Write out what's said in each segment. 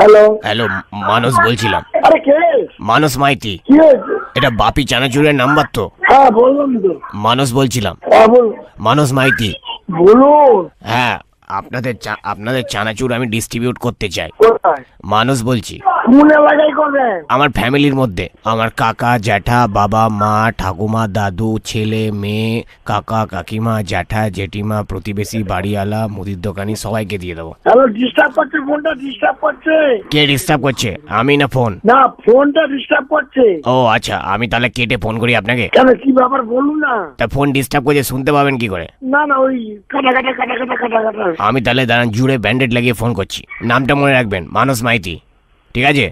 Hello hello, মানস বলছিলাম। আরে কে? মানস মাইতি। কি হয়েছে? এটা বাপি চানাচুরের নাম্বার তো? হ্যাঁ বললাম তো। মানস বলছিলাম। হ্যাঁ বলুন। মানস মাইতি। বলুন। হ্যাঁ, আপনাদের চানাচুর আমি ডিস্ট্রিবিউট করতে চাই। কোথায়? মানস বলছি। কোন এলাকায় করবেন? আমার ফ্যামিলির মধ্যে আমার কাকা জ্যাঠা বাবা মা ঠাকুমা দাদু ছেলে মেয়ে কাকা কাকিমা জ্যাঠা জেঠিমা প্রতিবেশী বাড়িওয়ালা মুদির দোকানি সবাইকে দিয়ে দেবো। হ্যালো, ডিস্টার্ব করছে, ফোনটা ডিস্টার্ব করছে। কে ডিস্টার্ব করছে? আমি না ফোন? না, ফোনটা ডিস্টার্ব করছে। ও আচ্ছা, আমি তাহলে কেটে ফোন করি আপনাকে। কেন, কি ব্যাপার বলুন না। তা ফোন ডিস্টার্ব করছে, শুনতে পাবেন কি করে? না না, ওই কাটা কাটা কাটা কাটা কাটা কাটা। আমি তাহলে দাঁড়ান, জুড়ে ব্যান্ডেড লাগিয়ে ফোন করছি। নামটা মনে রাখবেন, মানস মাইতি, ঠিক আছে?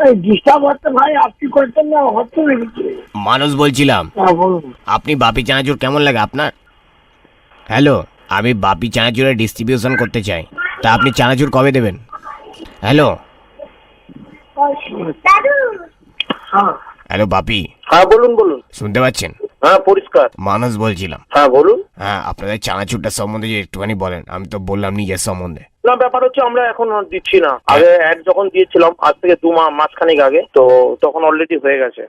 এই ডিস্টার্ব হচ্ছে ভাই, আপনি করছেন না, হচ্ছে নাকি? মানস বলছিলাম। হ্যাঁ বলুন। আপনি বাপি চানাচুর কেমন লাগে আপনার? হ্যালো, আমি বাপি চানাচুরের ডিস্ট্রিবিউশন করতে চাই। তা আপনি চানাচুর কবে দেবেন? হ্যালো হ্যাঁ হ্যালো বাপি, হ্যাঁ বলুন বলুন। শুনতে পাচ্ছেন? হ্যাঁ পরিষ্কার। মানস বলছিলাম। হ্যাঁ বলুন। হ্যাঁ, আপনাদের চানাচুরটা সম্বন্ধে যে একটুখানি বলেন। আমি তো বললাম নিজের সম্বন্ধে। না, ব্যাপার হচ্ছে আমরা এখন আর দিচ্ছি না। আগে অ্যাড যখন দিয়েছিলাম আজ থেকে মাসখানেক আগে, তো তখন অলরেডি হয়ে গেছে।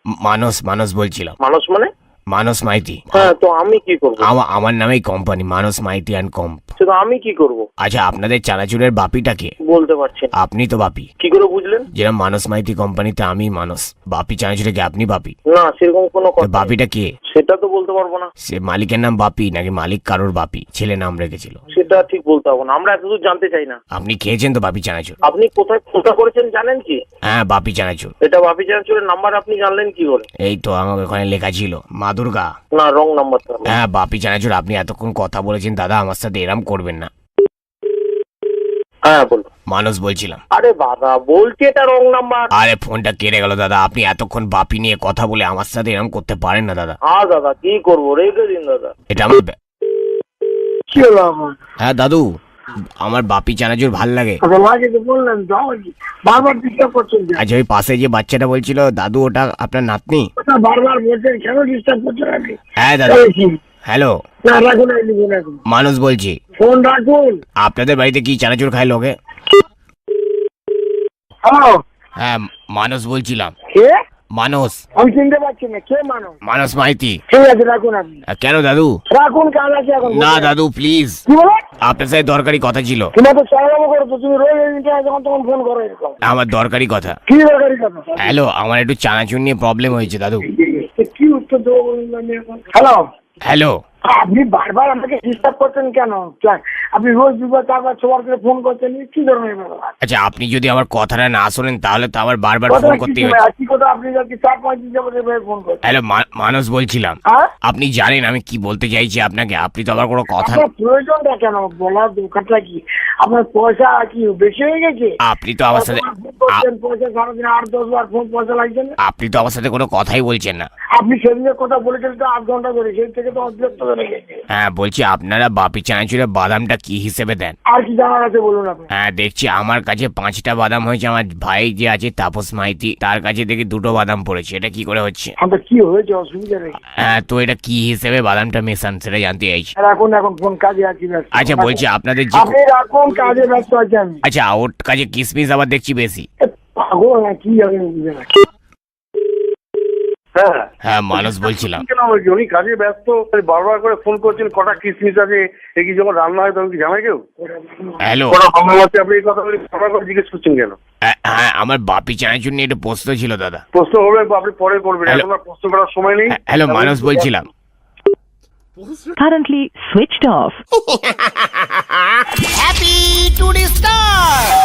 মানস বলছিলাম। মানুষ মানে? মানস মাইতি। হ্যাঁ, তো আমি কি করবো? আমার নামেই company, Manas Maiti and comp. সেটা আমি কি করব? আচ্ছা, আপনাদের চানাচুরের বাপিটাকে? বলতে পারছি না। আপনি তো বাপি। কি করে বুঝলেন? যেরকম মানস মাইতি কোম্পানিতে আমি মানস, বাপি চানাচুরে কি আপনি বাপি? না, সেরকম কোনো তো কথা নেই। বাপিটা কে? সেটা তো বলতে পারবো না। সে মালিকের নাম বাপি নাকি মালিক কারোর বাপি ছেলে নাম রেখেছিল? সেটা ঠিক বলতে পারবো না, আমরা এতদূর জানতে চাই না। আপনি খেয়েছেন তো বাপি চানাচুর? আপনি কোথায় ফোনটা করেছেন জানেন কি? হ্যাঁ, বাপি চানাচুর। এটা বাপি চানাচুরের নাম্বার আপনি জানলেন কি করে? এই তো আমার ওখানে লেখা ছিল মা দুর্গা। না, রং নাম্বার তো। হ্যাঁ, বাপি চানাচুর। আপনি এতক্ষণ কথা বলেছেন দাদা, আমার সাথে এরম করবেন না। হ্যাঁ বলুন। মানস বলছিলাম। আরে বাবা, বলছি এটা রং নাম্বার। আরে ফোনটা কেটে গেল দাদা। আপনি এতক্ষণ বাপি নিয়ে কথা বলে আমার সাথে এরম করতে পারেন না দাদা। হ্যাঁ দাদা, কি করবো, রেখে দিন দাদা। এটা আমার কি হলো আমার? হ্যাঁ দাদু, আমার বাপি চানাচুর ভাল লাগে। লাগে তো বললেন, যাও কি বারবার ডিস্টার্ব করছেন কেন? আচ্ছা, ওই পাশে যে বাচ্চাটা বলছিল দাদু, ওটা আপনার নাতনি? ওটা বারবার বলছেন, কেন ডিস্টার্ব করছেন আপনি? হ্যাঁ দাদা। হ্যালো, না রাখুন, আপনি রাখুন, মানস বলছি। ফোন রাখুন। আপনাদের বাড়িতে কি চানাচুর খায় লোকে? হ্যালো, হ্যাঁ, মানস বলছিলাম। কে? মানস। আমি চিনতে পারছি না, কে মানো? মানস মাইতি। ঠিক আছে, রাখুন আপনি। কেন দাদু? রাখুন, কাজ আছে এখন। না দাদু, প্লিজ। কি বলো? আপনার সাথে দরকারি কথা ছিল। তোমার তো চালাবো করো তো, তুমি রোজ ইন্টারনেটে যখন তখন ফোন করো এরকম। আমার দরকারি কথা। কি দরকারি কথা? হ্যালো, আমার একটু চানাচুর নিয়ে প্রবলেম হয়েছে দাদু। কি উত্তর দেবো বলুন আমি এখন? Hello, hello. আপনি বারবার আমাকে ডিস্টার্ব করছেন কেন? আপনি রোজ দুবার চারবার ছবার করে ফোন করছেন, কি ধরনের ব্যাপার? আচ্ছা, আপনি যদি আমার কথাটা না শোনেন তাহলে তো আবার বারবার ফোন কথা করতে কি হবে। কি কথা? আপনি যদি 4-5 দিন যাবত এভাবে ফোন করছেন। হ্যালো, মানস বলছিলাম। হ্যাঁ? আপনি জানেন আমি কি বলতে চাইছি আপনাকে? আপনি তো আবার কোনো কথা। আপনার প্রয়োজনটা কেন? বলার দরকারটা কি? আপনার পয়সা কি বেশি হয়ে গেছে? আপনি তো আমার সাথে পয়সা সারাদিন 8-10 বার ফোন পয়সা লাগছে না? আপনি তো আমার সাথে কোনো কথাই বলছেন না। আপনি সেদিনের কথা বলেছেন তো 8 ঘন্টা ধরে, সেই থেকে তো অতিরিক্ত হয়ে গেছে। হ্যাঁ, বলছি আপনারা বাপি চানাচুরে বাদামটা কি হিসেবে দেন? আর কি জানার আছে বলুন আপনি? হ্যাঁ, দেখছি আমার কাছে 5টা বাদাম হয়েছে। আমার ভাই যে আছে তাপস মাইতি, তার কাছে দেখি 2টো বাদাম পড়েছে। এটা কি করে হচ্ছে? আপনার কি হয়েছে, অসুবিধা নেই। হ্যাঁ, তো এটা কি হিসেবে বাদামটা মেশান সেটা জানতে চাইছি। রাখুন, এখন ফোন কাজে আছি, ব্যস্ত। আচ্ছা, বলছি আপনাদের যে আপনি রাখুন, কাজে ব্যস্ত আছি আমি। আচ্ছা, ওর কাছে কিসমিস আবার দেখছি বেশি। এ, পাগল না কি আমি বুঝে না। হ্যাঁ হ্যাঁ, মানস বলছিলাম। কেন বলছি, উনি কাজে ব্যস্ত, বারবার করে ফোন করছেন। কটা কিসমিস আছে, এ কি যখন রান্না হয় তখন কি জানে কেউ? হ্যালো। কটা বাংলা আছে, আপনি এই কথা বলে বারবার করে জিজ্ঞেস করছেন কেন? হ্যাঁ, আমার বাপি চানাচুর নিয়ে একটু প্রশ্ন ছিল দাদা। প্রশ্ন হবে, আপনি পরে করবেন, হ্যালো। এখন আর প্রশ্ন করার সময় নেই। হ্যালো, মানস বলছিলাম। Currently switched off. Happy today star.